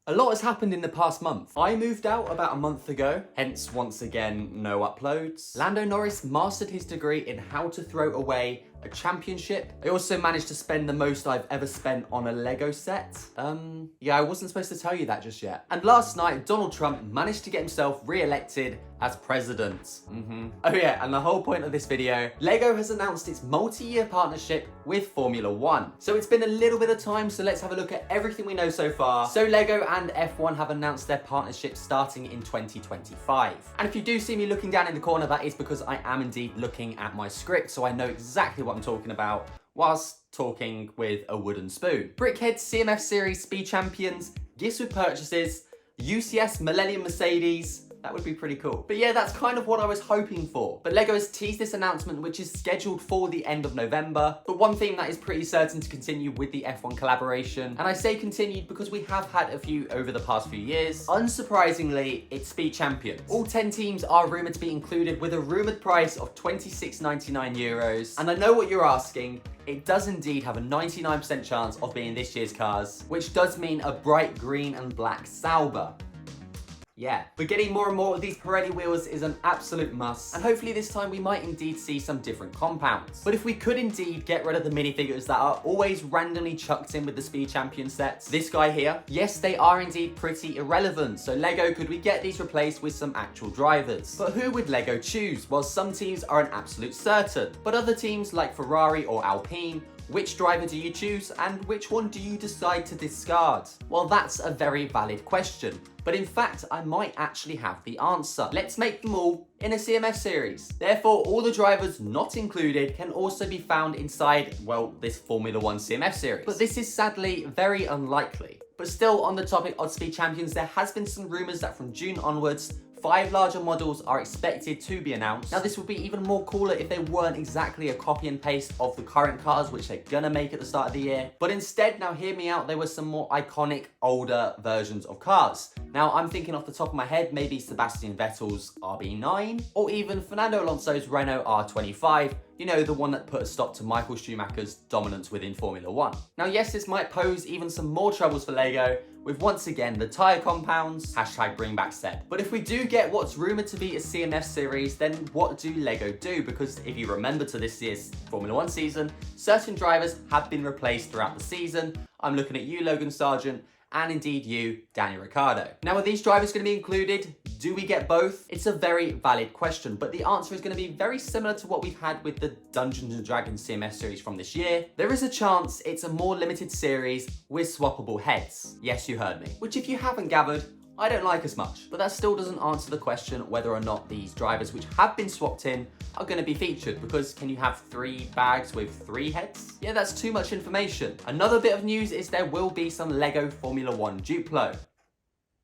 A lot has happened in the past month. I moved out about a month ago, hence once again no uploads. Lando Norris mastered his degree in how to throw away a championship. I also managed to spend the most I've ever spent on a Lego set. Yeah, I wasn't supposed to tell you that just yet. And last night, Donald Trump managed to get himself re-elected as president. Oh yeah, and the whole point of this video, Lego has announced its multi-year partnership with Formula One. So it's been a little bit of time, so let's have a look at everything we know so far. So Lego and F1 have announced their partnership starting in 2025. And if you do see me looking down in the corner, that is because I am indeed looking at my script, so I know exactly what I'm talking about whilst talking with a wooden spoon. Brickhead CMF Series Speed Champions, gifts with purchases, UCS Millennium Mercedes. That would be pretty cool. But yeah, that's kind of what I was hoping for. But Lego has teased this announcement, which is scheduled for the end of November. But one thing that is pretty certain to continue with the F1 collaboration, and I say continued because we have had a few over the past few years, unsurprisingly, it's Speed Champions. All 10 teams are rumoured to be included with a rumoured price of €26.99. And I know what you're asking, it does indeed have a 99% chance of being this year's cars, which does mean a bright green and black Sauber. Yeah, but getting more and more of these Pirelli wheels is an absolute must, and hopefully this time we might indeed see some different compounds. But if we could indeed get rid of the minifigures that are always randomly chucked in with the Speed Champion sets, this guy here, yes, they are indeed pretty irrelevant. So Lego, could we get these replaced with some actual drivers? But who would Lego choose? Well, some teams are an absolute certain, but other teams like Ferrari or Alpine, which driver do you choose and which one do you decide to discard? Well, that's a very valid question, but in fact, I might actually have the answer. Let's make them all in a CMF series. Therefore, all the drivers not included can also be found inside, well, this Formula One CMF series. But this is sadly very unlikely. But still, on the topic of Speed Champions, there has been some rumours that from June onwards, 5 larger models are expected to be announced. Now, this would be even more cooler if they weren't exactly a copy and paste of the current cars, which they're gonna make at the start of the year. But instead, now hear me out, there were some more iconic, older versions of cars. Now, I'm thinking off the top of my head, maybe Sebastian Vettel's RB9, or even Fernando Alonso's Renault R25, you know, the one that put a stop to Michael Schumacher's dominance within Formula One. Now, yes, this might pose even some more troubles for Lego, with once again the tyre compounds, #bring back Seb. But if we do get what's rumoured to be a CMF series, then what do Lego do? Because if you remember to this year's Formula One season, certain drivers have been replaced throughout the season. I'm looking at you, Logan Sargent, and indeed you, Daniel Ricciardo. Now, are these drivers going to be included? Do we get both? It's a very valid question, but the answer is going to be very similar to what we've had with the Dungeons & Dragons CMF series from this year. There is a chance it's a more limited series with swappable heads. Yes, you heard me. Which, if you haven't gathered, I don't like as much. But that still doesn't answer the question whether or not these drivers which have been swapped in are going to be featured, because can you have 3 bags with 3 heads? Yeah, that's too much information. Another bit of news is there will be some Lego Formula One Duplo.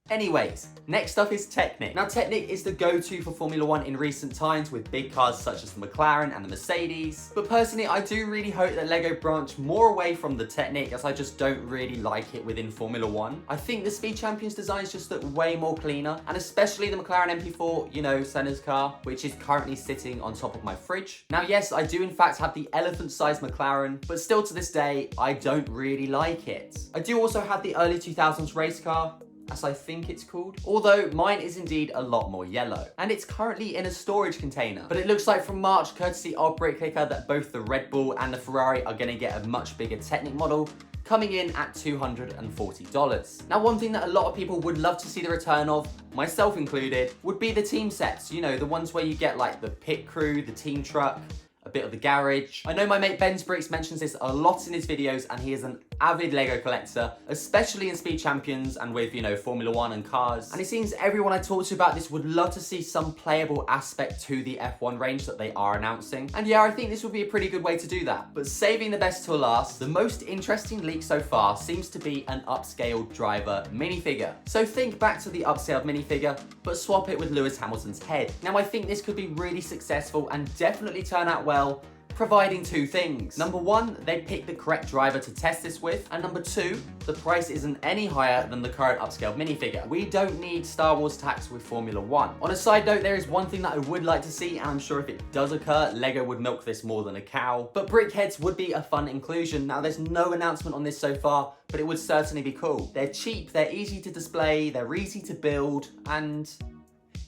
Anyways, next up is Technic. Now, Technic is the go-to for Formula One in recent times with big cars such as the McLaren and the Mercedes. But personally, I do really hope that Lego branch more away from the Technic, as I just don't really like it within Formula One. I think the Speed Champions designs just look way more cleaner, and especially the McLaren MP4, you know, Senna's car, which is currently sitting on top of my fridge. Now, yes, I do in fact have the elephant-sized McLaren, but still to this day, I don't really like it. I do also have the early 2000s race car, as I think it's called. Although mine is indeed a lot more yellow. And it's currently in a storage container. But it looks like from March, courtesy of BrickClicker, that both the Red Bull and the Ferrari are gonna get a much bigger Technic model, coming in at $240. Now, one thing that a lot of people would love to see the return of, myself included, would be the team sets. You know, the ones where you get like the pit crew, the team truck, a bit of the garage. I know my mate Ben's Bricks mentions this a lot in his videos, and he is an avid Lego collector, especially in Speed Champions and with, you know, Formula One and cars. And it seems everyone I talk to about this would love to see some playable aspect to the F1 range that they are announcing. And yeah, I think this would be a pretty good way to do that. But saving the best till last, the most interesting leak so far seems to be an upscaled driver minifigure. So think back to the upscaled minifigure, but swap it with Lewis Hamilton's head. Now, I think this could be really successful and definitely turn out well, providing two things. Number one, they picked the correct driver to test this with, and number two, the price isn't any higher than the current upscaled minifigure. We don't need Star Wars tax with Formula 1. On a side note, there is one thing that I would like to see, and I'm sure if it does occur, LEGO would milk this more than a cow. But brickheads would be a fun inclusion. Now, there's no announcement on this so far, but it would certainly be cool. They're cheap, they're easy to display, they're easy to build, and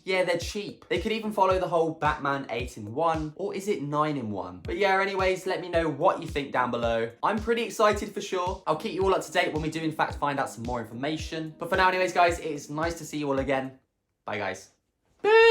yeah, they're cheap. They could even follow the whole Batman 8-in-1, or is it 9-in-1? But yeah, anyways, let me know what you think down below. I'm pretty excited for sure. I'll keep you all up to date when we do in fact find out some more information. But for now anyways, guys, it is nice to see you all again. Bye, guys. Peace!